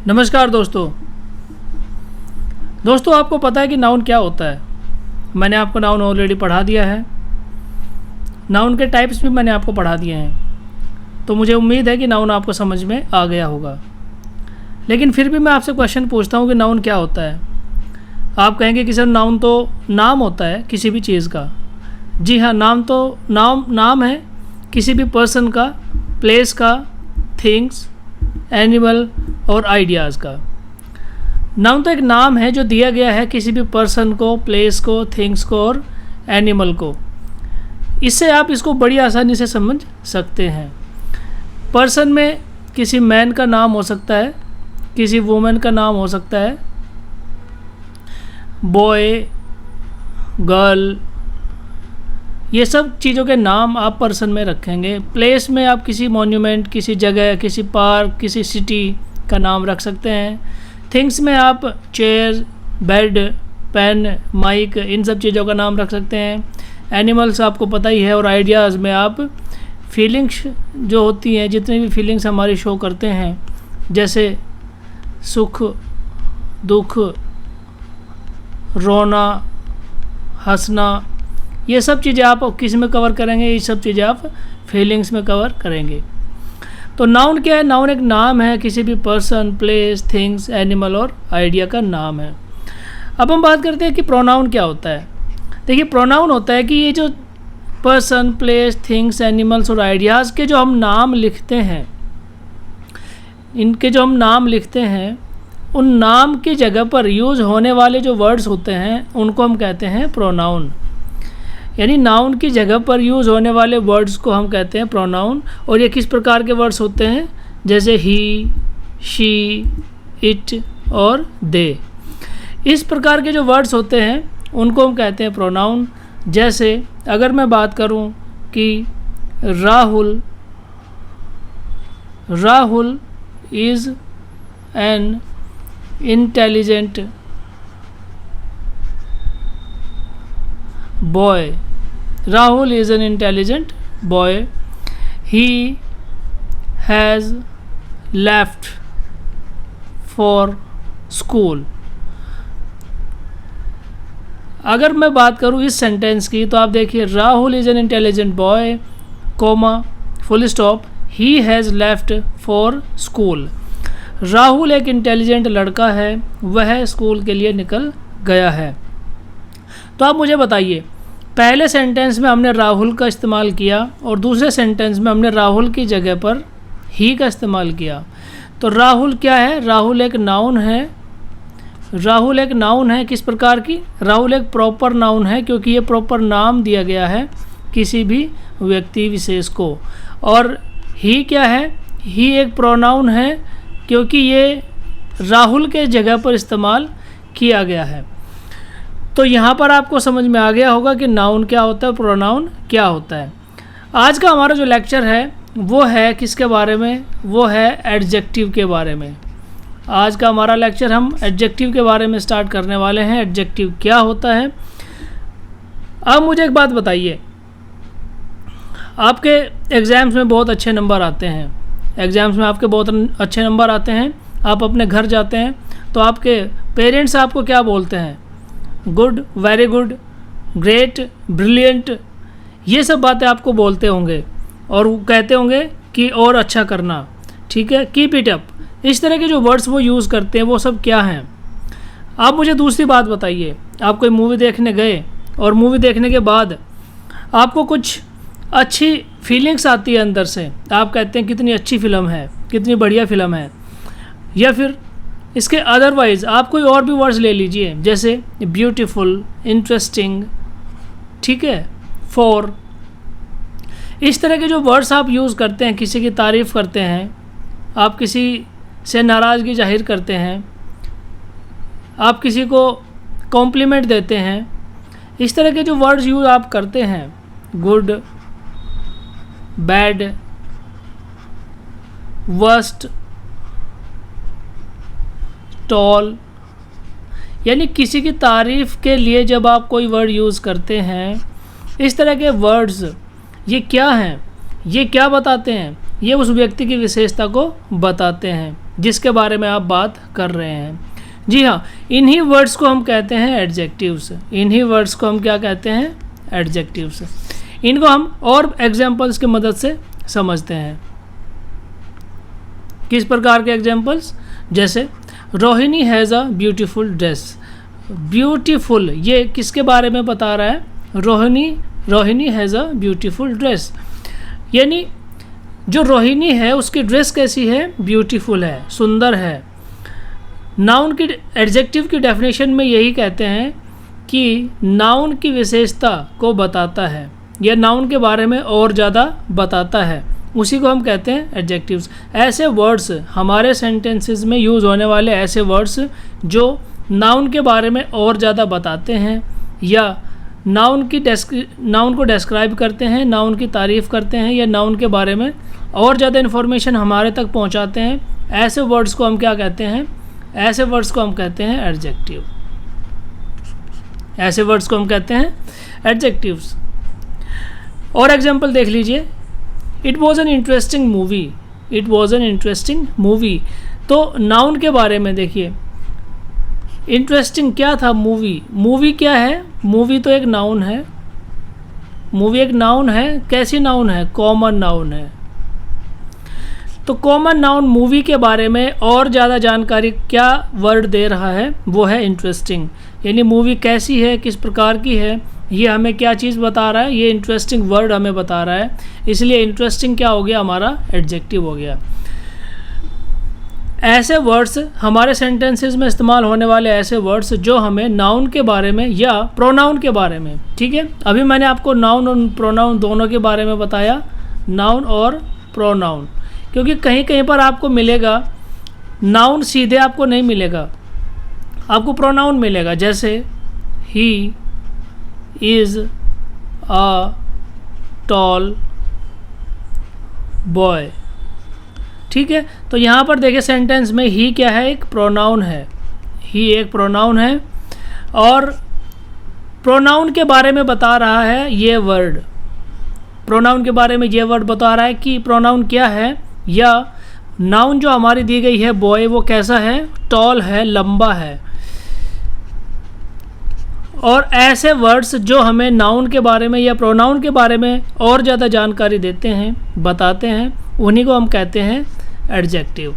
नमस्कार दोस्तों। आपको पता है कि नाउन क्या होता है? मैंने आपको नाउन ऑलरेडी पढ़ा दिया है। नाउन के टाइप्स भी मैंने आपको पढ़ा दिए हैं, तो मुझे उम्मीद है कि नाउन आपको समझ में आ गया होगा। लेकिन फिर भी मैं आपसे क्वेश्चन पूछता हूँ कि नाउन क्या होता है। आप कहेंगे कि सर नाउन तो नाम होता है किसी भी चीज़ का। जी हाँ, नाम है किसी भी पर्सन का, प्लेस का, थिंग्स, एनिमल और आइडियाज़ का। नाउन तो एक नाम है जो दिया गया है किसी भी पर्सन को, प्लेस को, थिंग्स को और एनिमल को। इससे आप इसको बड़ी आसानी से समझ सकते हैं। पर्सन में किसी मैन का नाम हो सकता है, किसी वुमेन का नाम हो सकता है, बॉय, गर्ल, ये सब चीज़ों के नाम आप पर्सन में रखेंगे। प्लेस में आप किसी मॉन्यूमेंट, किसी जगह, किसी पार्क, किसी सिटी का नाम रख सकते हैं। थिंग्स में आप चेयर, बेड, पेन, माइक, इन सब चीज़ों का नाम रख सकते हैं। एनिमल्स आपको पता ही है। और आइडियाज़ में आप फीलिंग्स जो होती हैं, जितनी भी फीलिंग्स हमारी शो करते हैं, जैसे सुख, दुख, रोना, हंसना, ये सब चीज़ें आप किस में कवर करेंगे? ये सब चीज़ें आप फीलिंग्स में कवर करेंगे। तो नाउन क्या है? नाउन एक नाम है किसी भी पर्सन, प्लेस, थिंग्स, एनिमल और आइडिया का नाम है। अब हम बात करते हैं कि प्रोनाउन क्या होता है। देखिए, प्रोनाउन होता है कि ये जो पर्सन, प्लेस, थिंग्स, एनिमल्स और आइडियाज़ के जो हम नाम लिखते हैं, इनके जो हम नाम लिखते हैं, उन नाम की जगह पर यूज़ होने वाले जो वर्ड्स होते हैं उनको हम कहते हैं प्रोनाउन। यानी नाउन की जगह पर यूज़ होने वाले वर्ड्स को हम कहते हैं प्रोनाउन। और ये किस प्रकार के वर्ड्स होते हैं? जैसे ही, शी, इट और दे। इस प्रकार के जो वर्ड्स होते हैं उनको हम कहते हैं प्रोनाउन। जैसे अगर मैं बात करूं कि Rahul is an intelligent boy. Rahul is an intelligent boy. He has left for school. अगर मैं बात करूँ इस सेंटेंस की, तो आप देखिए, Rahul is an intelligent boy, comma, full stop, he has left for school. Rahul एक इंटेलिजेंट लड़का है, वह स्कूल के लिए निकल गया है। तो आप मुझे बताइए, पहले सेंटेंस में हमने राहुल का इस्तेमाल किया और दूसरे सेंटेंस में हमने राहुल की जगह पर ही का इस्तेमाल किया। तो राहुल क्या है? राहुल एक नाउन है। राहुल एक नाउन है किस प्रकार की? राहुल एक प्रॉपर नाउन है, क्योंकि ये प्रॉपर नाम दिया गया है किसी भी व्यक्ति विशेष को। और ही क्या है? ही एक प्रोनाउन है, क्योंकि ये राहुल के जगह पर इस्तेमाल किया गया है। तो यहाँ पर आपको समझ में आ गया होगा कि नाउन क्या होता है, प्रोनाउन क्या होता है। आज का हमारा जो लेक्चर है वो है किसके बारे में? वो है एडजेक्टिव के बारे में। आज का हमारा लेक्चर हम एडजेक्टिव के बारे में स्टार्ट करने वाले हैं। एडजेक्टिव क्या होता है? अब मुझे एक बात बताइए, आपके एग्ज़ाम्स में बहुत अच्छे नंबर आते हैं, एग्ज़ाम्स में आपके बहुत अच्छे नंबर आते हैं, आप अपने घर जाते हैं तो आपके पेरेंट्स आपको क्या बोलते हैं? Good, very good, great, brilliant, ये सब बातें आपको बोलते होंगे और वो कहते होंगे कि और अच्छा करना, ठीक है, कीप इट अप। इस तरह के जो वर्ड्स वो यूज़ करते हैं वो सब क्या हैं? आप मुझे दूसरी बात बताइए, आप कोई मूवी देखने गए और मूवी देखने के बाद आपको कुछ अच्छी फीलिंग्स आती है अंदर से, आप कहते हैं कितनी अच्छी फ़िल्म है, कितनी बढ़िया फ़िल्म है। या फिर इसके अदरवाइज़ आप कोई और भी वर्ड्स ले लीजिए, जैसे ब्यूटीफुल, इंटरेस्टिंग, ठीक है, फॉर। इस तरह के जो वर्ड्स आप यूज़ करते हैं, किसी की तारीफ़ करते हैं, आप किसी से नाराज़गी जाहिर करते हैं, आप किसी को कॉम्प्लीमेंट देते हैं, इस तरह के जो वर्ड्स यूज़ आप करते हैं, गुड, बैड, वर्स्ट, टॉल, यानी किसी की तारीफ़ के लिए जब आप कोई वर्ड यूज़ करते हैं, इस तरह के वर्ड्स ये क्या बताते हैं? ये उस व्यक्ति की विशेषता को बताते हैं। जिसके बारे में आप बात कर रहे हैं। जी हाँ, इन्हीं वर्ड्स को हम कहते हैं एडजेक्टिव्स। इन्हीं वर्ड्स को हम क्या कहते हैं? एडजेक्टिव्स। इनको हम और एग्जाम्पल्स की मदद से समझते हैं। किस प्रकार के एग्जाम्पल्स? जैसे Rohini has a beautiful dress. Beautiful ये किसके बारे में बता रहा है? Rohini has a beautiful dress, यानी जो रोहिणी है उसकी ड्रेस कैसी है? ब्यूटीफुल है, सुंदर है। नाउन की एडजेक्टिव की डेफिनेशन में यही कहते हैं कि नाउन की विशेषता को बताता है या नाउन के बारे में और ज़्यादा बताता है, उसी को हम कहते हैं एडजेक्टिव्स। ऐसे वर्ड्स हमारे सेंटेंसेस में यूज़ होने वाले ऐसे वर्ड्स जो नाउन के बारे में और ज़्यादा बताते हैं या नाउन को डिस्क्राइब करते हैं, नाउन की तारीफ़ करते हैं या नाउन के बारे में और ज़्यादा इन्फॉर्मेशन हमारे तक पहुंचाते हैं, ऐसे वर्ड्स को हम क्या कहते हैं? ऐसे वर्ड्स को हम कहते हैं एडजेक्टिव। ऐसे वर्ड्स को हम कहते हैं एडजेक्टिव्स। और एग्जांपल देख लीजिए, it was an interesting movie. It was an interesting movie. तो नाउन के बारे में देखिए, इंटरेस्टिंग क्या था? मूवी। मूवी क्या है? मूवी तो एक नाउन है। मूवी एक नाउन है। कैसी नाउन है? कॉमन नाउन है। तो कॉमन नाउन मूवी के बारे में और ज़्यादा जानकारी क्या वर्ड दे रहा है? वो है इंटरेस्टिंग। यानी मूवी कैसी है, किस प्रकार की है, ये हमें क्या चीज़ बता रहा है? ये इंटरेस्टिंग वर्ड हमें बता रहा है। इसलिए इंटरेस्टिंग क्या हो गया? हमारा एडजेक्टिव हो गया। ऐसे वर्ड्स हमारे सेंटेंसेस में इस्तेमाल होने वाले ऐसे वर्ड्स जो हमें नाउन के बारे में या प्रोनाउन के बारे में, ठीक है, अभी मैंने आपको नाउन और प्रोनाउन दोनों के बारे में बताया, नाउन और प्रोनाउन, क्योंकि कहीं कहीं पर आपको मिलेगा नाउन सीधे आपको नहीं मिलेगा, आपको प्रोनाउन मिलेगा। जैसे he is a tall boy, ठीक है। तो यहाँ पर देखिए सेंटेंस में ही क्या है? एक प्रोनाउन है। ही एक प्रोनाउन है और प्रोनाउन के बारे में बता रहा है ये वर्ड। प्रोनाउन के बारे में ये वर्ड बता रहा है कि प्रोनाउन क्या है, या नाउन जो हमारी दी गई है बॉय वो कैसा है? टॉल है, लंबा है। और ऐसे वर्ड्स जो हमें नाउन के बारे में या प्रोनाउन के बारे में और ज़्यादा जानकारी देते हैं, बताते हैं, उन्हीं को हम कहते हैं एडजेक्टिव।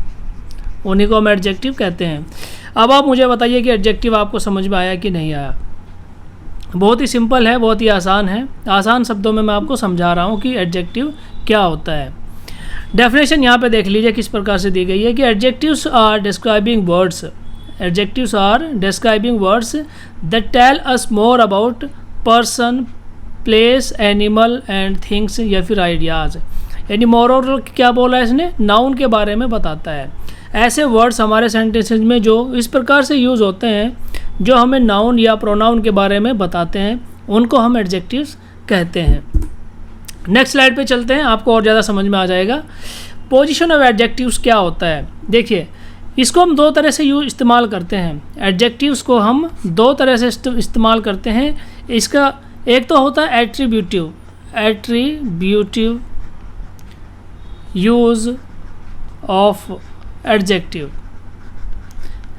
उन्हीं को हम एडजेक्टिव कहते हैं। अब आप मुझे बताइए कि एडजेक्टिव आपको समझ में आया कि नहीं आया। बहुत ही सिंपल है, बहुत ही आसान है। आसान शब्दों में मैं आपको समझा रहा हूँ कि एडजेक्टिव क्या होता है। डेफिनेशन यहाँ पे देख लीजिए किस प्रकार से दी गई है कि adjectives are describing words. Adjectives are describing words that tell us more about person, place, animal and things या फिर आइडियाज़। यानी मोर और क्या बोला है इसने? नाउन के बारे में बताता है। ऐसे वर्ड्स हमारे सेंटेंसेज में जो इस प्रकार से यूज़ होते हैं, जो हमें नाउन या प्रोनाउन के बारे में बताते हैं, उनको हम एडजेक्टिव्स कहते हैं। नेक्स्ट स्लाइड पे चलते हैं, आपको और ज़्यादा समझ में आ जाएगा। पोजीशन ऑफ एडजेक्टिव्स क्या होता है? देखिए, इसको हम दो तरह से इस्तेमाल करते हैं। एडजेक्टिव्स को हम दो तरह से इस्तेमाल करते हैं। इसका एक तो होता है attributive use of adjective,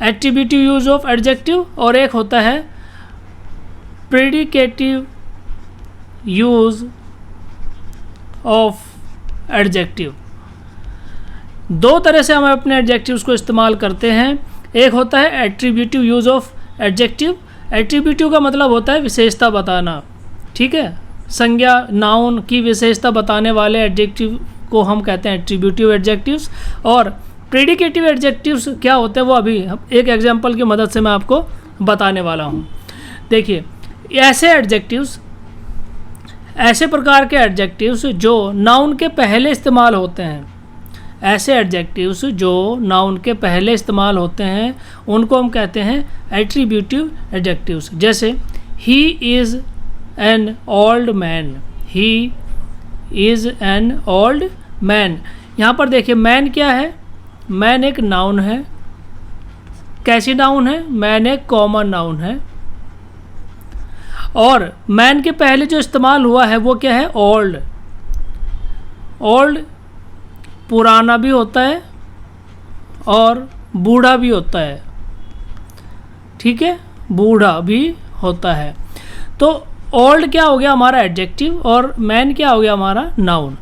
attributive use of adjective, और एक होता है प्रेडिकेटिव यूज़ ऑफ एडजेक्टिव। दो तरह से हम अपने एडजेक्टिव्स को इस्तेमाल करते हैं। एक होता है attributive use of adjective. Attributive का मतलब होता है विशेषता बताना, ठीक है। संज्ञा, नाउन की विशेषता बताने वाले एडजेक्टिव को हम कहते हैं एट्रीब्यूटिव एडजेक्टिव्स। और प्रेडिकेटिव एडजेक्टिव्स क्या होते हैं वो अभी एक एग्जांपल की मदद से मैं आपको बताने वाला हूँ। देखिए, ऐसे एडजेक्टिव्स, ऐसे प्रकार के एडजेक्टिव्स जो नाउन के पहले इस्तेमाल होते हैं, ऐसे एडजेक्टिव्स जो नाउन के पहले इस्तेमाल होते हैं, उनको हम कहते हैं एट्रीब्यूटिव एडजेक्टिव्स। जैसे he is an old man. He is an old man. यहाँ पर देखिए मैन क्या है? मैन एक नाउन है। कैसी नाउन है? मैन एक कॉमन नाउन है। और मैन के पहले जो इस्तेमाल हुआ है वो क्या है? ओल्ड। ओल्ड पुराना भी होता है और बूढ़ा भी होता है, ठीक है, बूढ़ा भी होता है। तो ओल्ड क्या हो गया हमारा एडजेक्टिव और मैन क्या हो गया हमारा नाउन।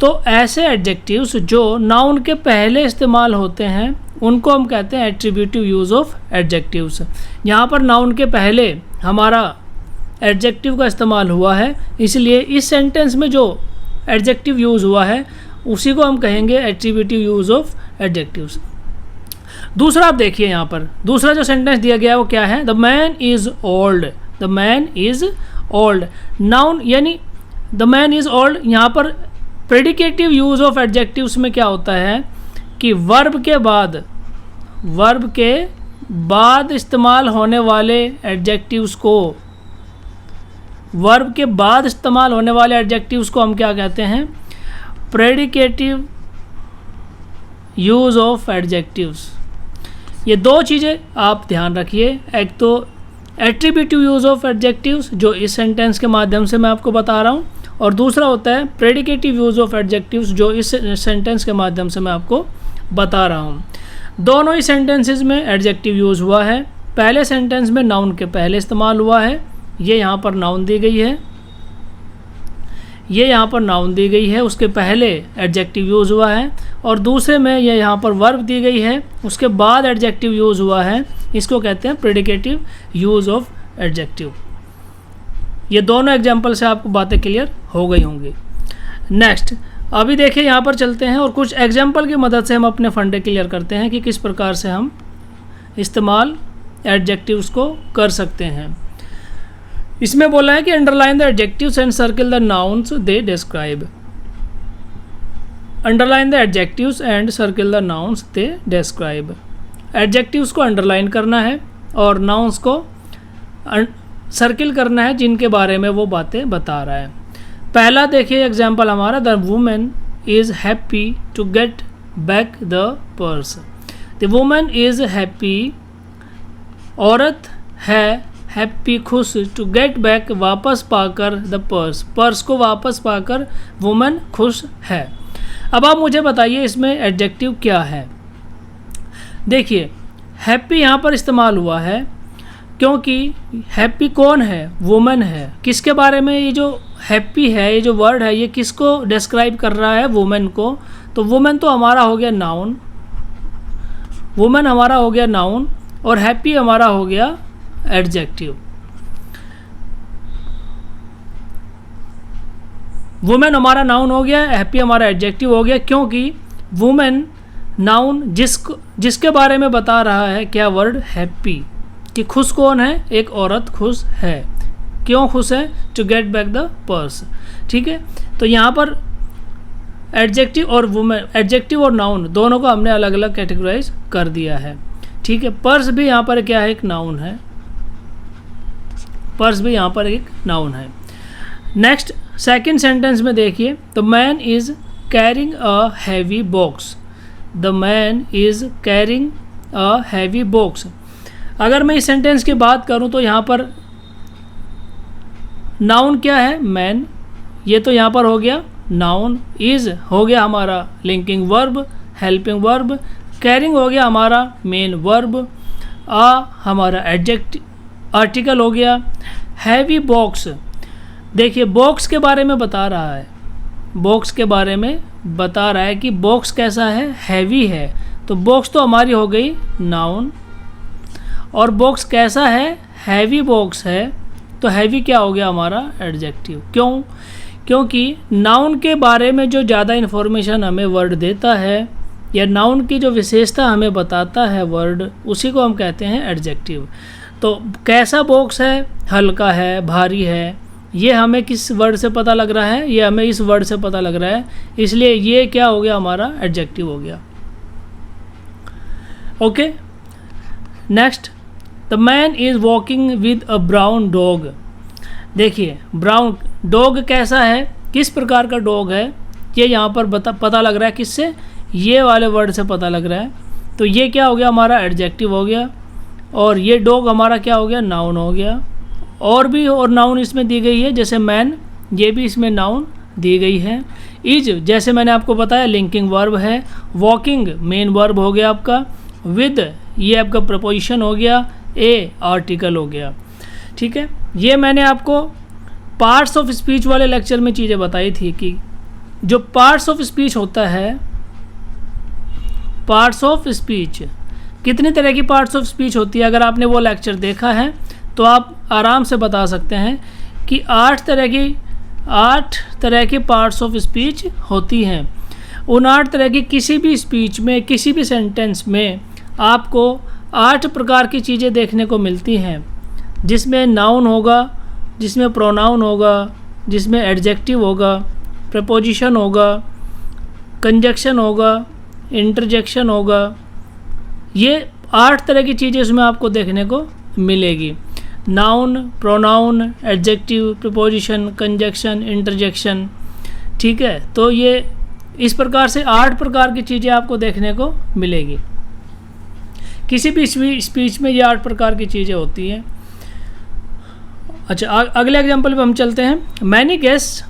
तो ऐसे एडजेक्टिव्स जो नाउन के पहले इस्तेमाल होते हैं उनको हम कहते हैं एट्रीब्यूटिव यूज़ ऑफ एडजेक्टिव्स। यहाँ पर नाउन के पहले हमारा एडजेक्टिव का इस्तेमाल हुआ है, इसलिए इस सेंटेंस में जो एडजेक्टिव यूज़ हुआ है उसी को हम कहेंगे एट्रीब्यूटिव यूज़ ऑफ एडजेक्टिव्स। दूसरा आप देखिए, यहाँ पर दूसरा जो सेंटेंस दिया गया है वो क्या है, the man is old, the man is old. Noun यानी द मैन इज़ ओल्ड, यहाँ पर प्रेडिकेटिव यूज़ ऑफ एडजेक्टिव्स में क्या होता है कि वर्ब के बाद इस्तेमाल होने वाले एडजेक्टिव्स को, वर्ब के बाद इस्तेमाल होने वाले एडजेक्टिव्स को हम क्या कहते हैं, प्रेडिकेटिव यूज़ ऑफ एडजेक्टिव्स। ये दो चीज़ें आप ध्यान रखिए, एक तो एट्रीब्यूटिव यूज़ ऑफ एडजेक्टिव्स जो इस सेंटेंस के माध्यम से मैं आपको बता रहा हूँ, और दूसरा होता है प्रेडिकेटिव यूज़ ऑफ एडजेक्टिव्स जो इस सेंटेंस के माध्यम से मैं आपको बता रहा हूँ। दोनों ही सेंटेंसेस में एडजेक्टिव यूज़ हुआ है। पहले सेंटेंस में नाउन के पहले इस्तेमाल हुआ है, ये यहाँ पर नाउन दी गई है, ये यहाँ पर नाउन दी गई है, उसके पहले एडजेक्टिव यूज़ हुआ है, और दूसरे में ये यहाँ पर वर्ब दी गई है, उसके बाद एडजेक्टिव यूज़ हुआ है, इसको कहते हैं प्रेडिकेटिव यूज़ ऑफ एडजेक्टिव। ये दोनों एग्जाम्पल से आपको बातें क्लियर हो गई होंगी। नेक्स्ट अभी देखिए यहाँ पर चलते हैं और कुछ एग्जाम्पल की मदद से हम अपने फंडे क्लियर करते हैं कि किस प्रकार से हम इस्तेमाल एडजेक्टिव्स को कर सकते हैं। इसमें बोला है कि underline the adjectives and circle the nouns they describe. Underline the adjectives and circle the nouns they describe. Adjectives को अंडरलाइन करना है और नाउन्स को सर्किल करना है जिनके बारे में वो बातें बता रहा है। पहला देखिए एग्जाम्पल हमारा, the women is happy to get back the purse. The women is happy, औरत है हैप्पी खुश, टू गेट बैक वापस पाकर द पर्स, पर्स को वापस पाकर वुमेन खुश है। अब आप मुझे बताइए इसमें एडजेक्टिव क्या है। देखिए हैप्पी यहाँ पर इस्तेमाल हुआ है क्योंकि हैप्पी कौन है, वुमेन है। किसके बारे में ये जो हैप्पी है, ये जो वर्ड है, ये किसको डिस्क्राइब कर रहा है, वुमेन को। तो वुमेन तो हमारा हो गया नाउन, वुमेन हमारा हो गया नाउन और हैप्पी हमारा हो गया एडजेक्टिव। वुमेन हमारा नाउन हो गया, हैप्पी हमारा एडजेक्टिव हो गया, क्योंकि वुमेन नाउन जिसके बारे में बता रहा है क्या वर्ड, हैप्पी, कि खुश कौन है, एक औरत खुश है। क्यों खुश है, to get back the purse. ठीक है, तो यहाँ पर एडजेक्टिव और वुमेन, एडजेक्टिव और नाउन दोनों को हमने अलग अलग कैटेगराइज कर दिया है। ठीक है, पर्स भी यहाँ पर क्या है, एक नाउन है, पर्स भी यहाँ पर एक नाउन है। नेक्स्ट सेकंड सेंटेंस में देखिए, the man is carrying a heavy box, the man is carrying a heavy box. अगर मैं इस सेंटेंस की बात करूं तो यहाँ पर नाउन क्या है, मैन, ये तो यहाँ पर हो गया नाउन, इज़ हो गया हमारा linking verb, helping verb, carrying हो गया हमारा मेन वर्ब, हमारा एडजेक्टिव आर्टिकल हो गया। हैवी बॉक्स, देखिए बॉक्स के बारे में बता रहा है, बॉक्स के बारे में बता रहा है कि बॉक्स कैसा है, हैवी है। तो बॉक्स तो हमारी हो गई नाउन, और बॉक्स कैसा है, हैवी बॉक्स है, तो हैवी क्या हो गया हमारा एडजेक्टिव। क्यों, क्योंकि नाउन के बारे में जो ज़्यादा इन्फॉर्मेशन हमें वर्ड देता है या नाउन की जो विशेषता हमें बताता है वर्ड, उसी को हम कहते हैं एडजेक्टिव। तो कैसा बॉक्स है, हल्का है, भारी है, ये हमें किस वर्ड से पता लग रहा है, ये हमें इस वर्ड से पता लग रहा है, इसलिए ये क्या हो गया हमारा एडजेक्टिव हो गया। Okay, next, the man is walking with a brown dog. देखिए ब्राउन डॉग कैसा है, किस प्रकार का डॉग है, ये यहाँ पर पता लग रहा है किससे, ये वाले वर्ड से पता लग रहा है। तो ये क्या हो गया हमारा एडजेक्टिव हो गया, और ये डॉग हमारा क्या हो गया, नाउन हो गया। और भी और नाउन इसमें दी गई है, जैसे मैन, ये भी इसमें नाउन दी गई है। इज जैसे मैंने आपको बताया लिंकिंग वर्ब है, वॉकिंग मेन वर्ब हो गया आपका, विद ये आपका प्रपोजिशन हो गया, ए आर्टिकल हो गया। ठीक है, ये मैंने आपको पार्ट्स ऑफ स्पीच वाले लेक्चर में चीज़ें बताई थी कि जो पार्ट्स ऑफ स्पीच होता है, पार्ट्स ऑफ स्पीच कितनी तरह की पार्ट्स ऑफ स्पीच होती है, अगर आपने वो लेक्चर देखा है तो आप आराम से बता सकते हैं कि 8 तरह की पार्ट्स ऑफ स्पीच होती हैं। उन 8 तरह की किसी भी स्पीच में, किसी भी सेंटेंस में आपको 8 प्रकार की चीज़ें देखने को मिलती हैं, जिसमें नाउन होगा, जिसमें प्रोनाउन होगा, जिसमें एडजेक्टिव होगा, प्रपोजिशन होगा, कंजक्शन होगा, इंटरजेक्शन होगा। ये 8 तरह की चीज़ें उसमें आपको देखने को मिलेगी। Noun, pronoun, adjective, preposition, conjunction, interjection. ठीक है, तो ये इस प्रकार से 8 प्रकार की चीज़ें आपको देखने को मिलेगी। किसी भी स्पीच में ये 8 प्रकार की चीज़ें होती हैं। अच्छा, अगले एग्जाम्पल पे हम चलते हैं। Many guest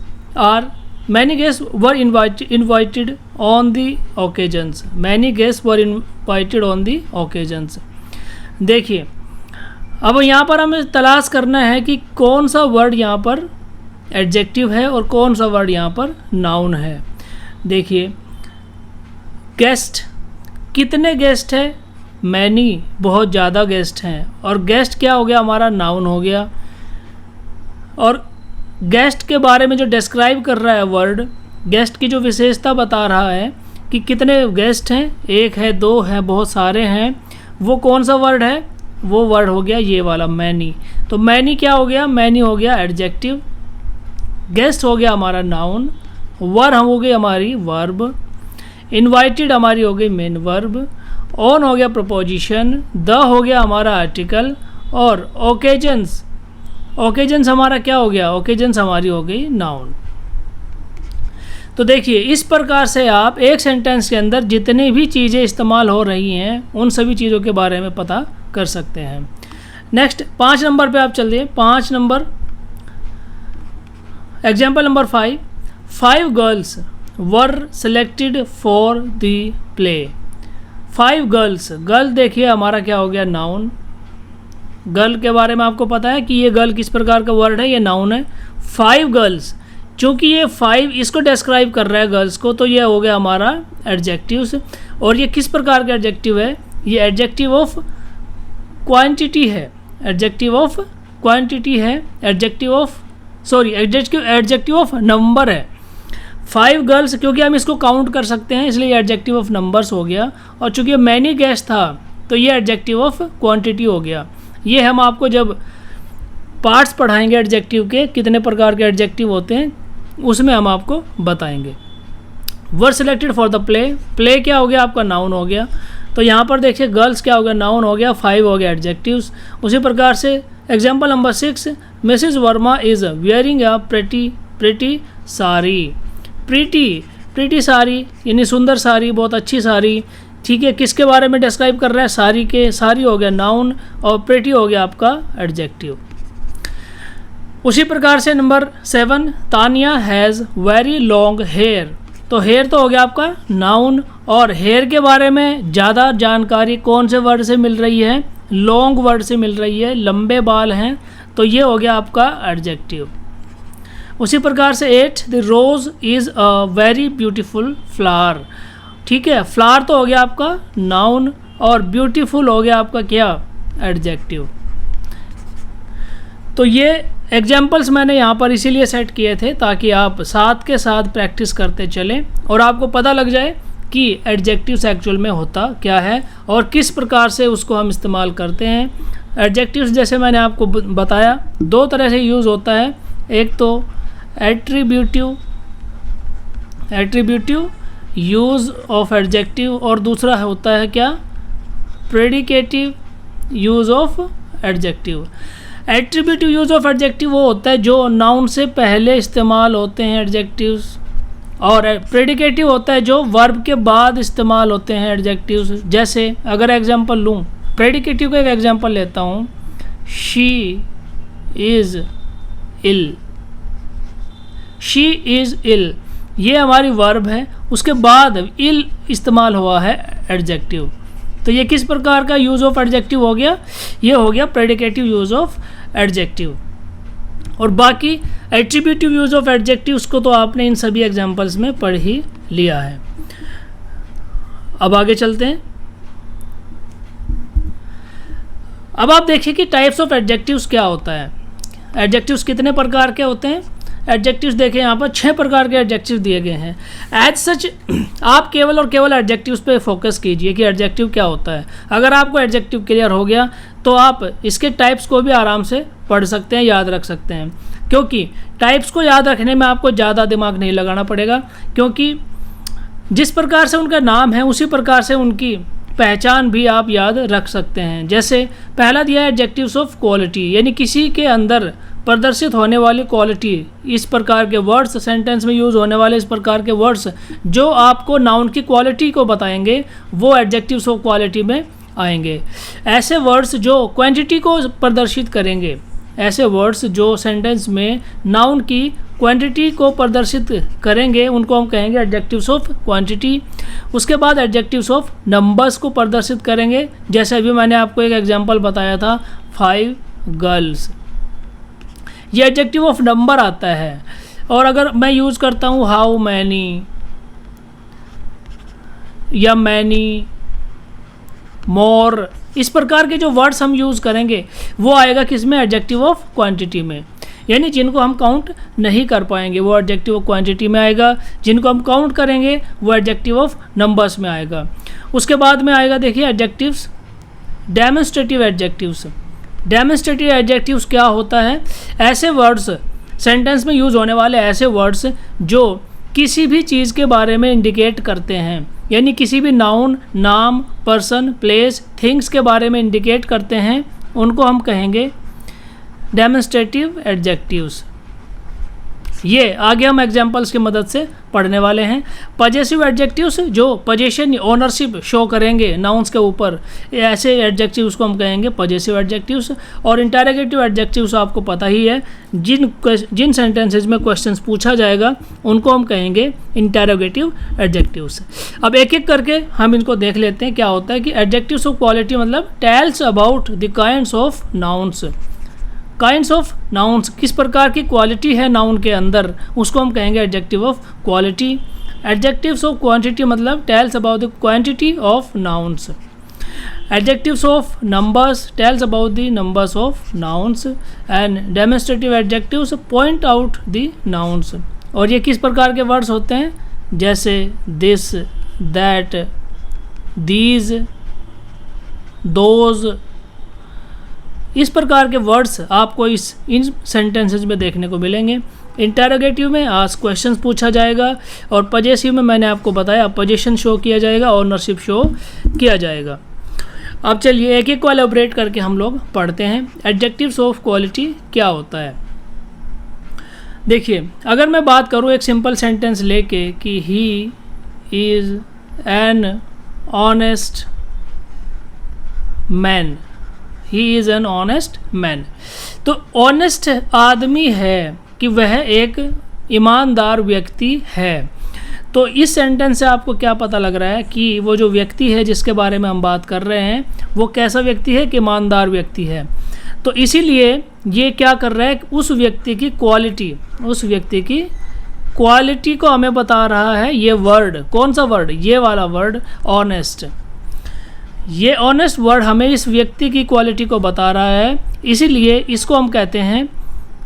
were invited on the occasions. Many guest were invited on the occasions. देखिए, अब यहाँ पर हमें तलाश करना है कि कौन सा वर्ड यहाँ पर एडजेक्टिव है और कौन सा वर्ड यहाँ पर नाउन है। देखिए, गेस्ट, कितने गेस्ट है? मैनी, बहुत ज़्यादा गेस्ट हैं। और गेस्ट क्या हो गया? हमारा नाउन हो गया। और गेस्ट के बारे में जो डिस्क्राइब कर रहा है वर्ड, गेस्ट की जो विशेषता बता रहा है कि कितने गेस्ट हैं, 1 है, 2 है, बहुत सारे हैं, वो कौन सा वर्ड है? वो वर्ड हो गया ये वाला मैनी। तो मैनी क्या हो गया? मैनी हो गया एडजेक्टिव, गेस्ट हो गया हमारा नाउन, वर हो गई हमारी वर्ब, इनवाइटेड हमारी हो गई मेन वर्ब, ऑन हो गया प्रपोजिशन, द हो गया हमारा आर्टिकल, और ओकेजन्स हमारा क्या हो गया? ओकेजन्स हमारी हो गई नाउन। तो देखिए, इस प्रकार से आप एक सेंटेंस के अंदर जितनी भी चीज़ें इस्तेमाल हो रही हैं उन सभी चीज़ों के बारे में पता कर सकते हैं। नेक्स्ट 5 नंबर पे आप चलिए। 5 number, example number 5। 5 girls were selected for the play. 5 girls, girl देखिए हमारा क्या हो गया? नाउन। गर्ल के बारे में आपको पता है कि ये गर्ल किस प्रकार का वर्ड है? ये नाउन है। 5 गर्ल्स, चूँकि ये 5 इसको डिस्क्राइब कर रहा है गर्ल्स को, तो ये हो गया हमारा एडजेक्टिव्स। और ये किस प्रकार का एडजेक्टिव है? ये एडजेक्टिव ऑफ क्वांटिटी है, एडजेक्टिव ऑफ क्वांटिटी है, एडजेक्टिव ऑफ नंबर है। 5 गर्ल्स, क्योंकि हम इसको काउंट कर सकते हैं इसलिए एडजेक्टिव ऑफ नंबर्स हो गया। और चूँकि मैनी गेस्ट था तो ये एडजेक्टिव ऑफ क्वांटिटी हो गया। ये हम आपको जब पार्ट्स पढ़ाएंगे एडजेक्टिव के, कितने प्रकार के एडजेक्टिव होते हैं, उसमें हम आपको बताएंगे। Were selected for the play, play क्या हो गया? आपका नाउन हो गया। तो यहाँ पर देखिए गर्ल्स क्या हो गया? नाउन हो गया, 5 हो गया एडजेक्टिव्स। उसी प्रकार से example number 6, Mrs Verma is wearing a pretty sari. Pretty sari यानी सुंदर साड़ी, बहुत अच्छी साड़ी। ठीक है, किसके बारे में डिस्क्राइब कर रहा है? साड़ी के। साड़ी हो गया नाउन और प्रिटी हो गया आपका एडजेक्टिव। उसी प्रकार से number 7, Tania has very long hair. तो हेयर तो हो गया आपका नाउन, और हेयर के बारे में ज़्यादा जानकारी कौन से वर्ड से मिल रही है? लॉन्ग वर्ड से मिल रही है, लंबे बाल हैं, तो ये हो गया आपका एडजेक्टिव। उसी प्रकार से 8, the rose is a very beautiful flower. ठीक है, फ्लावर तो हो गया आपका नाउन और ब्यूटीफुल हो गया आपका क्या? एडजेक्टिव। तो ये एग्जाम्पल्स मैंने यहाँ पर इसीलिए सेट किए थे ताकि आप साथ के साथ प्रैक्टिस करते चलें और आपको पता लग जाए कि एडजेक्टिव्स एक्चुअल में होता क्या है और किस प्रकार से उसको हम इस्तेमाल करते हैं। एडजेक्टिव्स जैसे मैंने आपको बताया 2 तरह से यूज़ होता है। एक तो एट्रीब्यूटिव यूज़ ऑफ एडजेक्टिव, और दूसरा होता है क्या? Predicative use of adjective. Attributive use of adjective वो होता है जो नाउन से पहले इस्तेमाल होते हैं एडजेक्टिव्स, और प्रेडिकेटिव होता है जो वर्ब के बाद इस्तेमाल होते हैं एडजेक्टिव्स। जैसे अगर एग्जांपल लूँ, प्रेडिकेटिव का एक एग्जांपल लेता हूँ, she is ill. She is ill, ये हमारी वर्ब है, उसके बाद इल इस्तेमाल हुआ है एडजेक्टिव। तो ये किस प्रकार का यूज़ ऑफ एडजेक्टिव हो गया? ये हो गया प्रेडिकेटिव यूज़ ऑफ एडजेक्टिव। और बाकी एट्रीब्यूटिव यूज़ ऑफ एडजेक्टिव्स को तो आपने इन सभी एग्जांपल्स में पढ़ ही लिया है। अब आगे चलते हैं। अब आप देखिए कि टाइप्स ऑफ एडजेक्टिव्स क्या होता है। एडजेक्टिव्स कितने प्रकार के होते हैं? एडजेक्टिव्स देखिए यहाँ पर 6 प्रकार के एडजेक्टिव्स दिए गए हैं। एज सच आप केवल और केवल एडजेक्टिव्स पे फोकस कीजिए कि एडजेक्टिव क्या होता है। अगर आपको एडजेक्टिव क्लियर हो गया तो आप इसके टाइप्स को भी आराम से पढ़ सकते हैं, याद रख सकते हैं, क्योंकि टाइप्स को याद रखने में आपको ज़्यादा दिमाग नहीं लगाना पड़ेगा, क्योंकि जिस प्रकार से उनका नाम है उसी प्रकार से उनकी पहचान भी आप याद रख सकते हैं। जैसे पहला दिया है एडजेक्टिव्स ऑफ क्वालिटी, यानी किसी के अंदर प्रदर्शित होने वाली क्वालिटी। इस प्रकार के वर्ड्स, सेंटेंस में यूज़ होने वाले इस प्रकार के वर्ड्स जो आपको नाउन की क्वालिटी को बताएंगे वो एडजेक्टिव्स ऑफ क्वालिटी में आएंगे। ऐसे वर्ड्स जो क्वांटिटी को प्रदर्शित करेंगे, ऐसे वर्ड्स जो सेंटेंस में नाउन की क्वांटिटी को प्रदर्शित करेंगे उनको हम कहेंगे एडजेक्टिव्स ऑफ क्वांटिटी। उसके बाद एडजेक्टिव्स ऑफ नंबर्स को प्रदर्शित करेंगे, जैसे अभी मैंने आपको एक एग्जांपल बताया था 5 गर्ल्स, ये एडजेक्टिव ऑफ नंबर आता है। और अगर मैं यूज़ करता हूँ हाउ मैनी या मैनी, मोर, इस प्रकार के जो वर्ड्स हम यूज़ करेंगे वो आएगा किस में? एडजेक्टिव ऑफ क्वांटिटी में। यानी जिनको हम काउंट नहीं कर पाएंगे वो एडजेक्टिव ऑफ क्वांटिटी में आएगा, जिनको हम काउंट करेंगे वो एडजेक्टिव ऑफ नंबर्स में आएगा। उसके बाद में आएगा देखिए adjectives demonstrative adjectives. Demonstrative adjectives क्या होता है? ऐसे वर्ड्स, सेंटेंस में यूज़ होने वाले ऐसे वर्ड्स जो किसी भी चीज़ के बारे में इंडिकेट करते हैं, यानी किसी भी नाउन, नाम, पर्सन, प्लेस, थिंग्स के बारे में इंडिकेट करते हैं, उनको हम कहेंगे डेमोन्स्ट्रेटिव एडजेक्टिव्स। ये आगे हम एग्जांपल्स की मदद से पढ़ने वाले हैं। पजेसिव एडजेक्टिव्स जो पोजीशन, ओनरशिप शो करेंगे नाउन्स के ऊपर, ऐसे एडजेक्टिव्स को हम कहेंगे पजेसिव एडजेक्टिव्स। और इंटरोगेटिव एडजेक्टिव्स आपको पता ही है, जिन सेंटेंसेज में क्वेश्चंस पूछा जाएगा उनको हम कहेंगे इंटरोगेटिव एडजेक्टिव्स। अब एक एक करके हम इनको देख लेते हैं क्या होता है कि एडजेक्टिव्स ऑफ क्वालिटी मतलब tells about the kinds of nouns. Kinds of nouns, किस प्रकार की क्वालिटी है नाउन के अंदर, उसको हम कहेंगे adjective of quality. Adjectives of quantity मतलब tells about the quantity of nouns. Adjectives of numbers tells about the numbers of nouns. And demonstrative adjectives point out the nouns. और ये किस प्रकार के वर्ड्स होते हैं? जैसे दिस, दैट, दीज, दोज, इस प्रकार के वर्ड्स आपको इन सेंटेंसेज में देखने को मिलेंगे। इंटरोगेटिव में आस्क क्वेश्चंस पूछा जाएगा, और पजेसिव में मैंने आपको बताया पोजीशन शो किया जाएगा, ओनरशिप शो किया जाएगा। अब चलिए एक एक को एलैबोरेट करके हम लोग पढ़ते हैं एडजेक्टिव्स ऑफ क्वालिटी क्या होता है। देखिए अगर मैं बात करूँ एक सिंपल सेंटेंस लेके कि he is an honest man, he is an honest man, तो ऑनेस्ट आदमी है कि वह एक ईमानदार व्यक्ति है। तो इस सेंटेंस से आपको क्या पता लग रहा है कि वो जो व्यक्ति है जिसके बारे में हम बात कर रहे हैं वो कैसा व्यक्ति है? कि ईमानदार व्यक्ति है। तो इसीलिए ये क्या कर रहा है? उस व्यक्ति की क्वालिटी, उस व्यक्ति की क्वालिटी को हमें बता रहा है ये वर्ड। कौन सा वर्ड? ये वाला वर्ड ऑनेस्ट। ये ऑनेस्ट वर्ड हमें इस व्यक्ति की क्वालिटी को बता रहा है, इसीलिए इसको हम कहते हैं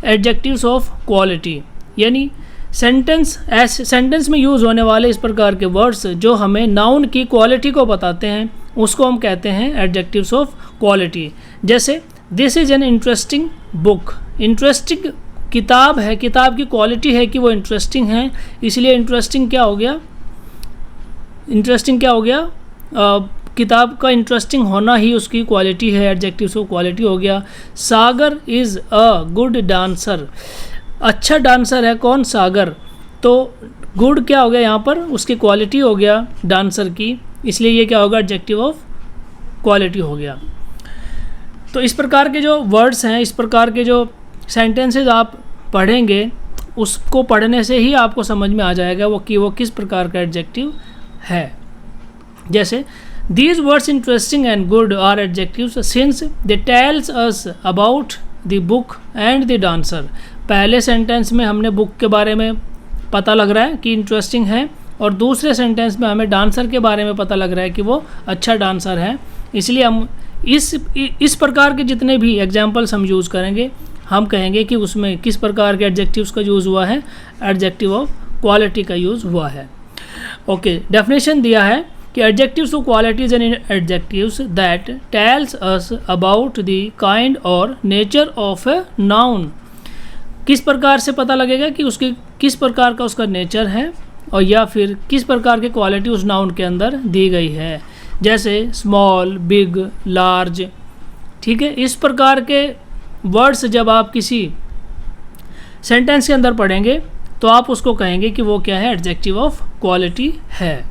एडजेक्टिव्स ऑफ क्वालिटी। यानी सेंटेंस में यूज़ होने वाले इस प्रकार के वर्ड्स जो हमें नाउन की क्वालिटी को बताते हैं उसको हम कहते हैं एडजेक्टिव्स ऑफ क्वालिटी। जैसे this is an interesting book, interesting किताब है, किताब की क्वालिटी है कि वो इंटरेस्टिंग है, इसलिए इंटरेस्टिंग क्या हो गया? इंटरेस्टिंग क्या हो गया? किताब का इंटरेस्टिंग होना ही उसकी क्वालिटी है, एडजेक्टिव्स ऑफ क्वालिटी हो गया। सागर इज़ अ गुड डांसर, अच्छा डांसर है कौन? सागर। तो गुड क्या हो गया यहाँ पर? उसकी क्वालिटी हो गया डांसर की, इसलिए ये क्या होगा? एडजेक्टिव ऑफ क्वालिटी हो गया। तो इस प्रकार के जो वर्ड्स हैं, इस प्रकार के जो सेंटेंसेस आप पढ़ेंगे उसको पढ़ने से ही आपको समझ में आ जाएगा वो किस प्रकार का एडजेक्टिव है। जैसे these words interesting and good are adjectives since they tells us about the book and the dancer. पहले सेंटेंस में हमने बुक के बारे में पता लग रहा है कि इंटरेस्टिंग है, और दूसरे सेंटेंस में हमें डांसर के बारे में पता लग रहा है कि वो अच्छा डांसर है। इसलिए हम इस प्रकार के जितने भी एग्जाम्पल्स हम यूज़ करेंगे, हम कहेंगे कि उसमें किस प्रकार के एडजेक्टिव्स का यूज़ हुआ है, एडजेक्टिव ऑफ क्वालिटी का यूज़ हुआ है। ओके, डेफिनेशन दिया है कि adjectives of qualities and adjectives that tells us about the kind और नेचर ऑफ ए नाउन। किस प्रकार से पता लगेगा कि उसकी किस प्रकार का उसका नेचर है, और या फिर किस प्रकार की क्वालिटी उस नाउन के अंदर दी गई है। जैसे स्मॉल, बिग, लार्ज, ठीक है। इस प्रकार के वर्ड्स जब आप किसी सेंटेंस के अंदर पढ़ेंगे तो आप उसको कहेंगे कि वो क्या है, एडजेक्टिव ऑफ क्वालिटी है।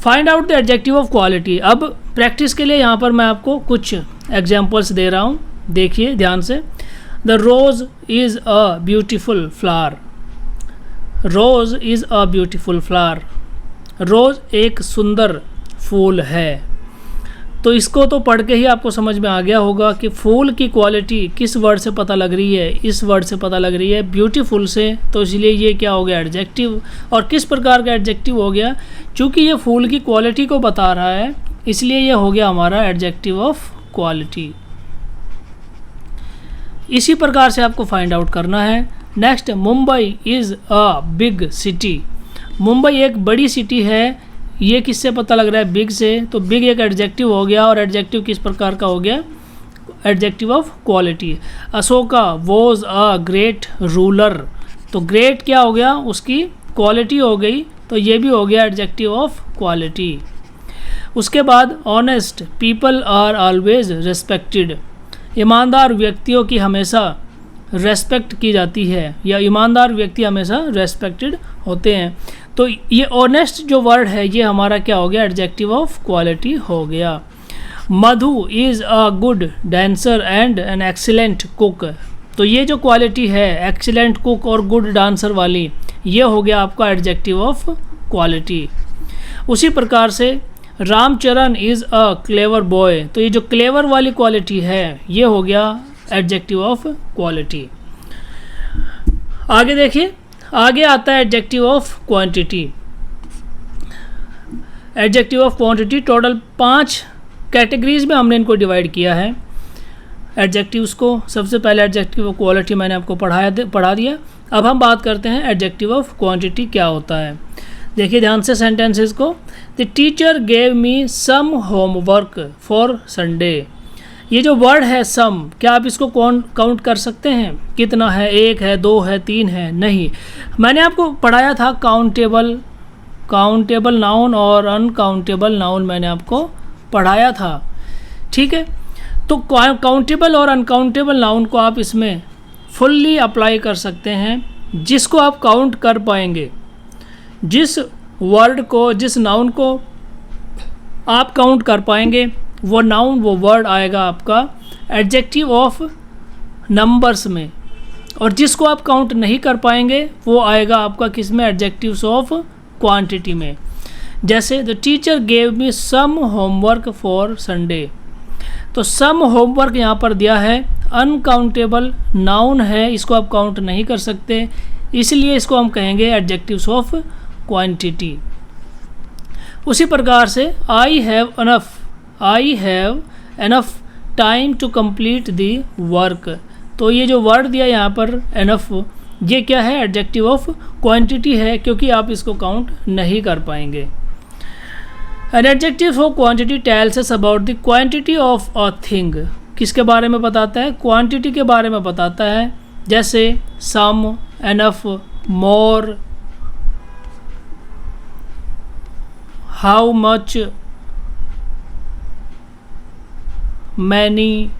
Find out the adjective of quality. अब प्रैक्टिस के लिए यहाँ पर मैं आपको कुछ एग्जाम्पल्स दे रहा हूँ, देखिए ध्यान से। The rose is a beautiful flower. Rose is a beautiful flower. Rose एक सुंदर फूल है। तो इसको तो पढ़ के ही आपको समझ में आ गया होगा कि फूल की क्वालिटी किस वर्ड से पता लग रही है, इस वर्ड से पता लग रही है, ब्यूटीफुल से। तो इसलिए ये क्या हो गया, एडजेक्टिव। और किस प्रकार का एडजेक्टिव हो गया, चूँकि ये फूल की क्वालिटी को बता रहा है, इसलिए ये हो गया हमारा एडजेक्टिव ऑफ क्वालिटी। इसी प्रकार से आपको फाइंड आउट करना है। Next, Mumbai is a big city. Mumbai एक बड़ी सिटी है। ये किससे पता लग रहा है, बिग से। तो बिग एक एडजेक्टिव हो गया, और एडजेक्टिव किस प्रकार का हो गया, adjective of quality. Ashoka was a great ruler. तो ग्रेट क्या हो गया, उसकी क्वालिटी हो गई, तो ये भी हो गया एडजेक्टिव ऑफ क्वालिटी। उसके बाद honest people are always respected. ईमानदार व्यक्तियों की हमेशा रेस्पेक्ट की जाती है, या ईमानदार व्यक्ति हमेशा रेस्पेक्टेड होते हैं। तो ये ऑनेस्ट जो वर्ड है ये हमारा क्या हो गया, एडजेक्टिव ऑफ क्वालिटी हो गया। Madhu is a good dancer and an excellent cook. तो ये जो क्वालिटी है, एक्सीलेंट कुक और गुड डांसर वाली, ये हो गया आपका एडजेक्टिव ऑफ क्वालिटी। उसी प्रकार से Ramcharan is a clever boy. तो ये जो क्लेवर वाली क्वालिटी है ये हो गया एडजेक्टिव ऑफ क्वालिटी। आगे देखिए, आगे आता है adjective of quantity. Adjective of quantity total 5 categories में हमने इनको डिवाइड किया है एडजेक्टिव्स को। सबसे पहले एडजेक्टिव ऑफ क्वालिटी मैंने आपको पढ़ा दिया। अब हम बात करते हैं एडजेक्टिव ऑफ क्वांटिटी क्या होता है। देखिए ध्यान से सेंटेंसेस को। The teacher gave me some homework for Sunday. ये जो वर्ड है सम, क्या आप इसको काउंट कर सकते हैं, कितना है, 1 है, 2 है, 3 है? नहीं। मैंने आपको पढ़ाया था काउंटेबल नाउन और अनकाउंटेबल नाउन, मैंने आपको पढ़ाया था, ठीक है। तो काउंटेबल और अनकाउंटेबल नाउन को आप इसमें फुल्ली अप्लाई कर सकते हैं। जिसको आप काउंट कर पाएंगे, जिस वर्ड को, जिस नाउन को आप काउंट कर पाएंगे, वो नाउन, वो वर्ड आएगा आपका एडजेक्टिव ऑफ नंबर्स में। और जिसको आप काउंट नहीं कर पाएंगे वो आएगा आपका किस में, एडजेक्टिव्स ऑफ क्वांटिटी में। जैसे the teacher gave me some homework for Sunday. तो सम होमवर्क यहाँ पर दिया है, अनकाउंटेबल नाउन है, इसको आप काउंट नहीं कर सकते, इसलिए इसको हम कहेंगे एडजेक्टिव्स ऑफ क्वांटिटी। उसी प्रकार से I have enough time to complete the work. तो ये जो वर्ड दिया यहाँ पर एनफ, ये क्या है, एडजेक्टिव ऑफ क्वांटिटी है, क्योंकि आप इसको काउंट नहीं कर पाएंगे। N adjective of quantity tales us about the quantity of a thing. किसके बारे में बताता है, क्वांटिटी के बारे में बताता है। जैसे some, enough, more, how much, many.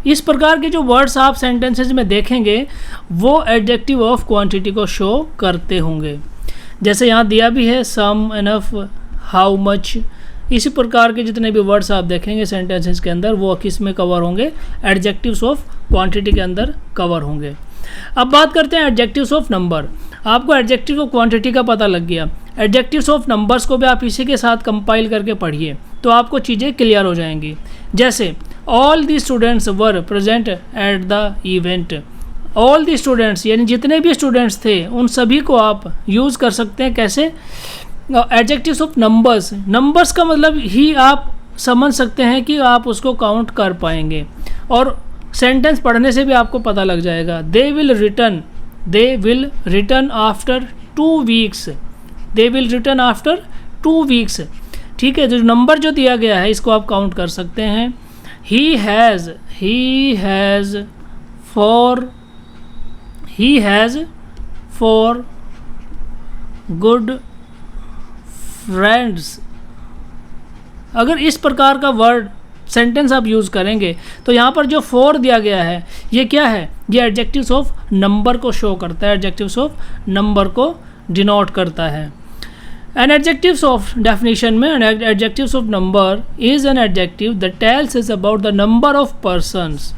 इस प्रकार के जो वर्ड्स आप सेंटेंसेज में देखेंगे वो एडजेक्टिव ऑफ क्वांटिटी को शो करते होंगे। जैसे यहाँ दिया भी है सम, एनफ, हाउ मच। इसी प्रकार के जितने भी वर्ड्स आप देखेंगे सेंटेंसेस के अंदर वो किस में कवर होंगे, एडजेक्टिव्स ऑफ क्वांटिटी के अंदर कवर होंगे। अब बात करते हैं एडजेक्टिव्स ऑफ नंबर। आपको एडजेक्टिव ऑफ क्वांटिटी का पता लग गया, एडजेक्टिव्स ऑफ नंबर्स को भी आप इसी के साथ कंपाइल करके पढ़िए तो आपको चीज़ें क्लियर हो जाएंगी। जैसे all the students were present at the event. All the students यानी जितने भी स्टूडेंट्स थे उन सभी को आप यूज़ कर सकते हैं कैसे, एडजेक्टिव्स ऑफ नंबर्स। नंबर्स का मतलब ही आप समझ सकते हैं कि आप उसको काउंट कर पाएंगे, और सेंटेंस पढ़ने से भी आपको पता लग जाएगा। They will return after 2 weeks. They will return after 2 weeks. ठीक है, जो नंबर जो दिया गया है इसको आप काउंट कर सकते हैं। He has for good friends. अगर इस प्रकार का वर्ड सेंटेंस आप यूज़ करेंगे तो यहाँ पर जो फॉर दिया गया है ये क्या है, ये एडजेक्टिव्स ऑफ नंबर को शो करता है, एडजेक्टिव्स ऑफ नंबर को डिनोट करता है। एन एडजेक्टिव्स ऑफ डेफिनेशन में an adjectives of number is an adjective that tells is about the number of persons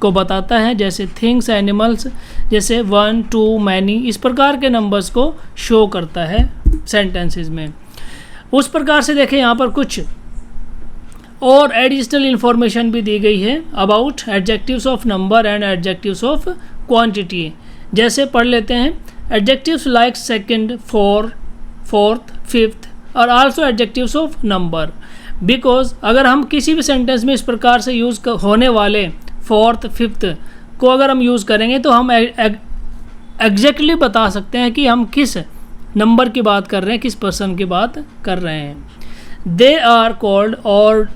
को बताता है, जैसे थिंग्स, एनिमल्स, जैसे 1, 2, मैनी, इस प्रकार के नंबर्स को शो करता है सेंटेंसेस में। उस प्रकार से देखें यहाँ पर कुछ और एडिशनल इन्फॉर्मेशन भी दी गई है about adjectives of number and adjectives of quantity. जैसे पढ़ लेते हैं, adjectives like second, fourth, fifth और also adjectives of number. Because अगर हम किसी भी सेंटेंस में इस प्रकार से यूज़ होने वाले फोर्थ, फिफ्थ को अगर हम यूज़ करेंगे तो हम एग्जैक्टली बता सकते हैं कि हम किस नंबर की बात कर रहे हैं, किस पर्सन की बात कर रहे हैं। दे आर कॉल्ड और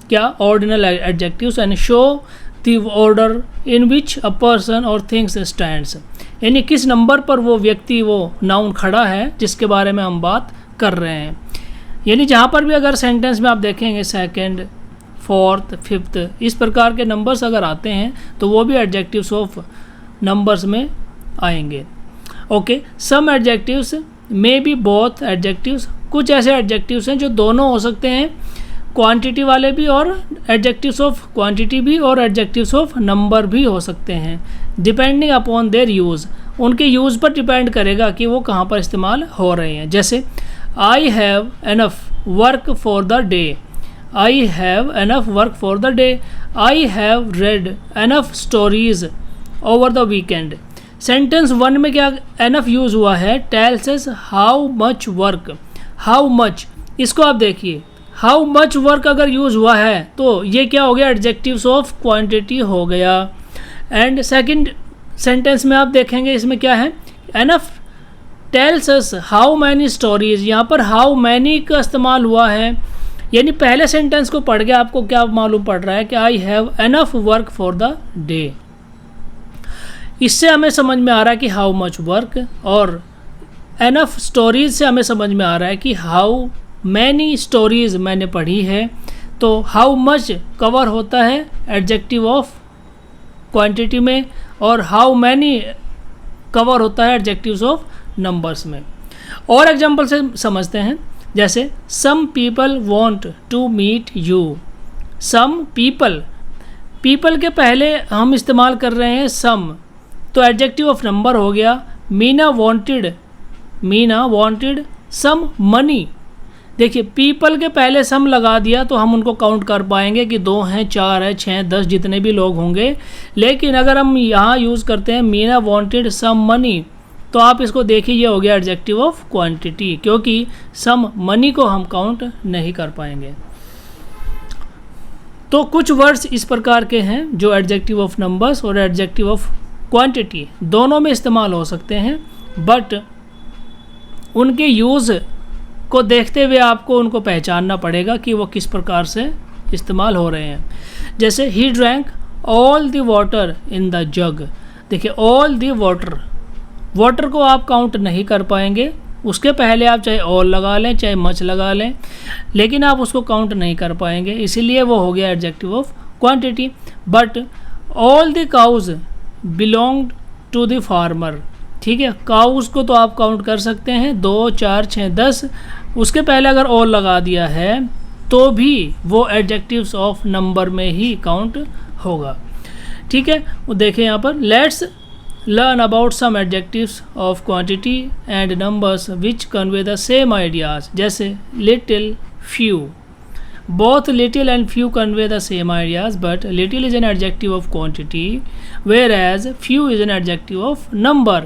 क्या ordinal adjectives and show the order in which a person और थिंग्स स्टैंड्स। यानी किस नंबर पर वो व्यक्ति, वो नाउन खड़ा है जिसके बारे में हम बात कर रहे हैं। यानी जहाँ पर भी अगर सेंटेंस में आप देखेंगे सेकंड, फोर्थ, फिफ्थ, इस प्रकार के नंबर्स अगर आते हैं तो वो भी एडजेक्टिव्स ऑफ नंबर्स में आएंगे। Okay, some adjectives may be both adjectives. कुछ ऐसे एडजेक्टिव्स हैं जो दोनों हो सकते हैं, क्वांटिटी वाले भी और एडजेक्टिव्स ऑफ क्वांटिटी भी और एडजेक्टिव्स ऑफ नंबर भी हो सकते हैं, डिपेंडिंग अपॉन देयर यूज़। उनके यूज़ पर डिपेंड करेगा कि वो कहाँ पर इस्तेमाल हो रहे हैं। जैसे आई have enough work for the day. I have enough work for the day. I have read enough stories over the weekend. Sentence 1 में क्या एनफ यूज़ हुआ है, tells us how much work. How much, इसको आप देखिए, how much work अगर use हुआ है तो ये क्या हो गया, एडजेक्टिव्स ऑफ क्वांटिटी हो गया। एंड सेकंड सेंटेंस में आप देखेंगे इसमें क्या है, enough tells us how many stories. यहाँ पर हाउ मैनी का इस्तेमाल हुआ है, यानी पहले सेंटेंस को पढ़ के आपको क्या मालूम पड़ रहा है कि आई have enough work for the day. इससे हमें समझ में आ रहा है कि हाउ मच वर्क, और एनफ स्टोरीज से हमें समझ में आ रहा है कि हाउ मैनी स्टोरीज मैंने पढ़ी है। तो हाउ मच कवर होता है एडजेक्टिव ऑफ क्वांटिटी में, और हाउ मैनी कवर होता है एडजेक्टिव्स ऑफ नंबर्स में। और एग्जांपल से समझते हैं, जैसे some people want to meet you. Some people, people के पहले हम इस्तेमाल कर रहे हैं सम, तो एडजेक्टिव ऑफ नंबर हो गया। Meena wanted some money. देखिए पीपल के पहले सम लगा दिया तो हम उनको काउंट कर पाएंगे कि 2 हैं, 4 है, 6, 10 जितने भी लोग होंगे। लेकिन अगर हम यहाँ यूज़ करते हैं मीना वांटेड सम मनी, तो आप इसको देखिए, ये हो गया एडजेक्टिव ऑफ क्वांटिटी, क्योंकि सम मनी को हम काउंट नहीं कर पाएंगे। तो कुछ वर्ड्स इस प्रकार के हैं जो एडजेक्टिव ऑफ नंबर्स और एडजेक्टिव ऑफ क्वांटिटी दोनों में इस्तेमाल हो सकते हैं, बट उनके यूज़ को देखते हुए आपको उनको पहचानना पड़ेगा कि वो किस प्रकार से इस्तेमाल हो रहे हैं। जैसे he drank all the water in the जग। देखिए ऑल द वाटर को आप काउंट नहीं कर पाएंगे, उसके पहले आप चाहे ऑल लगा लें चाहे मच लगा लें, लेकिन आप उसको काउंट नहीं कर पाएंगे, इसीलिए वो हो गया adjective of quantity. But all the cows belonged to the farmer. ठीक है, काउज को तो आप काउंट कर सकते हैं 2, 4, 6, 10, उसके पहले अगर ऑल लगा दिया है तो भी वो एडजेक्टिव्स ऑफ नंबर में ही काउंट होगा। ठीक है, वो देखें यहाँ पर, let's learn about some adjectives of quantity and numbers which convey the same ideas. जैसे little, few. Both little and few convey the same ideas, but little is an adjective of quantity whereas few is an adjective of number.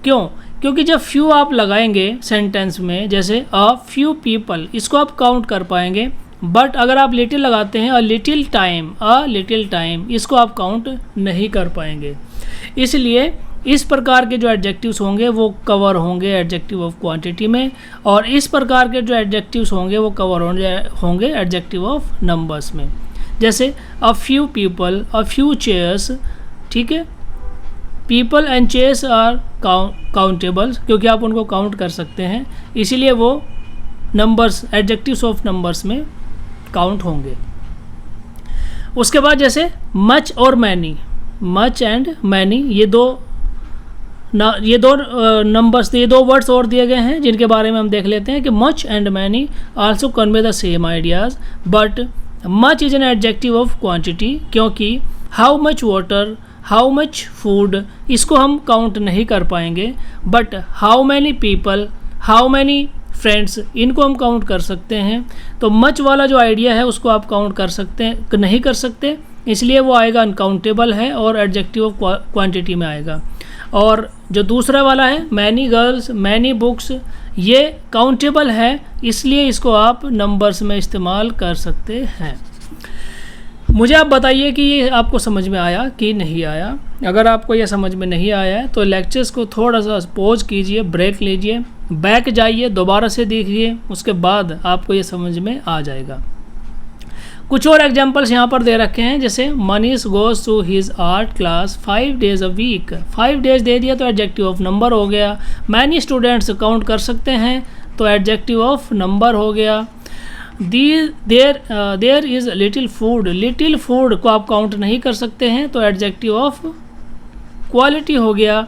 क्यों? क्योंकि जब few आप लगाएंगे sentence में, जैसे a few people, इसको आप काउंट कर पाएंगे, बट अगर आप लिटिल लगाते हैं अ लिटिल टाइम, इसको आप काउंट नहीं कर पाएंगे। इसलिए इस प्रकार के जो एडजेक्टिव्स होंगे वो कवर होंगे एडजेक्टिव ऑफ क्वांटिटी में, और इस प्रकार के जो एडजेक्टिव्स होंगे वो कवर होंगे एडजेक्टिव ऑफ नंबर्स में। जैसे a few people, a few chairs, ठीक है। People and chairs are countable, क्योंकि आप उनको काउंट कर सकते हैं, इसीलिए वो नंबर्स, एडजेक्टिव्स ऑफ नंबर्स में काउंट होंगे। उसके बाद जैसे मच और मैनी, मच एंड मैनी, ये दो नंबर्स, ये दो वर्ड्स और दिए गए हैं जिनके बारे में हम देख लेते हैं कि much and many also convey the same ideas, but much is an adjective of quantity, क्योंकि how much water, how much food, इसको हम काउंट नहीं कर पाएंगे, but how many people, how many friends, इनको हम काउंट कर सकते हैं। तो मच वाला जो आइडिया है उसको आप काउंट कर सकते हैं, नहीं कर सकते, इसलिए वो आएगा अनकाउंटेबल है और एडजेक्टिव ऑफ क्वांटिटी में आएगा। और जो दूसरा वाला है मैनी गर्ल्स, मैनी बुक्स, ये काउंटेबल है, इसलिए इसको आप नंबर्स में इस्तेमाल कर सकते हैं। मुझे आप बताइए कि ये आपको समझ में आया कि नहीं आया। अगर आपको ये समझ में नहीं आया है तो लेक्चर्स को थोड़ा सा पॉज कीजिए, ब्रेक लीजिए, बैक जाइए, दोबारा से देखिए, उसके बाद आपको ये समझ में आ जाएगा। कुछ और एग्जांपल्स यहाँ पर दे रखे हैं, जैसे Manish goes to his art class 5 days a week. 5 days दे दिया तो एडजेक्टिव ऑफ नंबर हो गया। मैनी स्टूडेंट्स काउंट कर सकते हैं तो एडजेक्टिव ऑफ नंबर हो गया। There is little food, little food को आप काउंट नहीं कर सकते हैं तो एडजेक्टिव ऑफ क्वालिटी हो गया।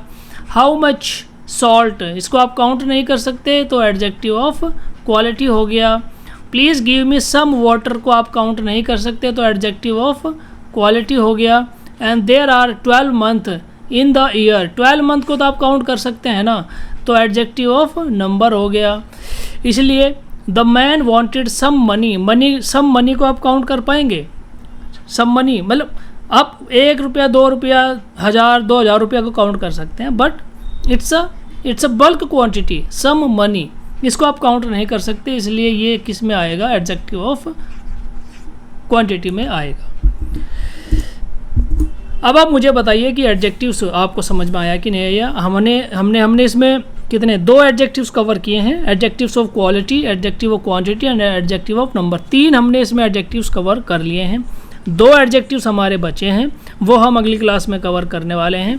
हाउ मच सॉल्ट, इसको आप काउंट नहीं कर सकते तो एडजेक्टिव ऑफ क्वालिटी हो गया। Please give me some water को आप काउंट नहीं कर सकते तो एडजेक्टिव ऑफ क्वालिटी हो गया। And there are 12 month in the year, 12 month को तो आप काउंट कर सकते हैं ना, तो एडजेक्टिव ऑफ नंबर हो गया। इसलिए the man wanted some money, some money को आप काउंट कर पाएंगे? सम मनी मतलब आप 1 रुपया, 2 रुपया, 1000, 2000 रुपया को काउंट कर सकते हैं, but it's a bulk quantity, some money, इसको आप काउंट नहीं कर सकते, इसलिए ये किस में आएगा? एडजेक्टिव ऑफ क्वांटिटी में आएगा। अब आप मुझे बताइए कि एडजेक्टिव्स आपको समझ में आया कि नहीं आया। हमने इसमें कितने 2 एडजेक्टिव्स कवर किए हैं, adjectives of quality, adjective of quantity and adjective of number. 3 हमने इसमें एडजेक्टिव्स कवर कर लिए हैं। 2 एडजेक्टिव्स हमारे बचे हैं, वो हम अगली क्लास में कवर करने वाले हैं।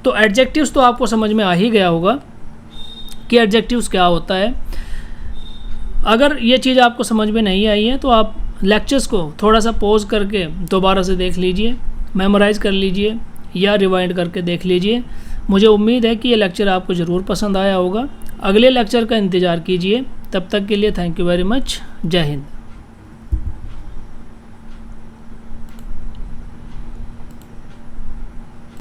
तो एडजेक्टिव्स तो आपको समझ में आ ही गया होगा कि एडजेक्टिव्स क्या होता है। अगर ये चीज़ आपको समझ में नहीं आई है तो आप लेक्चर्स को थोड़ा सा पॉज करके दोबारा से देख लीजिए, मेमोराइज़ कर लीजिए या रिवाइंड करके देख लीजिए। मुझे उम्मीद है कि ये लेक्चर आपको ज़रूर पसंद आया होगा। अगले लेक्चर का इंतज़ार कीजिए। तब तक के लिए थैंक यू वेरी मच। जय हिंद।